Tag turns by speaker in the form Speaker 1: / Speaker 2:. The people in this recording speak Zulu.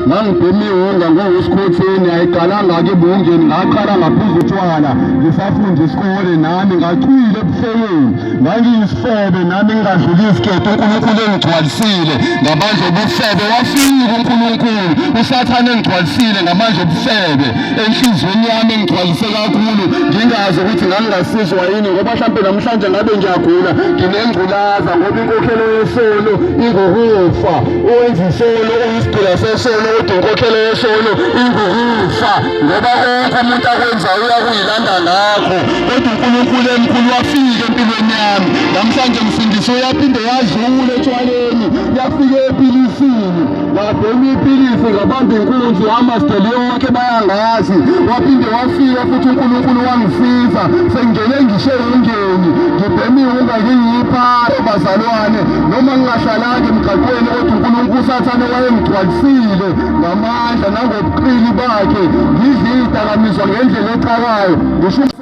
Speaker 1: ngangibhemiwunga ngowesikhotheni ayiqalanga ke bungeni ngaqala ngaphuza utshwala ngisafunda isikole nami ngacwila ebuhleleni ngangiyisifebe nami ngingadluli isikhetho uNkulunkulu engigcwalisile ngamandla obufebe wafika uNkulunkulu usathane engigcwalisile ngamandla obufebe enhlizweni yami engigcwalise kakhulu ngingazi ukuthi ngangingasizwa yini ngoba mhlawumbe namhlanje ngabe ngiyagula nginengculaza ngoba inkokhelo yesono ingukufa owenza isono uyisigula sesona kodwa inkokhelo yesono ingukufa ngoba konke umuntu akwenzayo uyakuyilanda ngakho kodwa uNkulunkulu emkhulu wafika empilweni yami namhlanje mfundisi uyaphinde yadlula etshwaleni yafika epilisini wabhema ipilisi ngabamba inkunzi amasiteli yonke bayangazi waphinde wafika futhi uNkulunkulu wangisiza sengingene ngisho ungeni ngibhema iwunga ngiyiphara bazalwane noma ngingahlalanga emgaqweni kodwa uNkulunkulu usathane wayengigcwalisile ngamandla nangobuqili bakhe ngidla izidakamizwa ngendlela ecakayo ngisho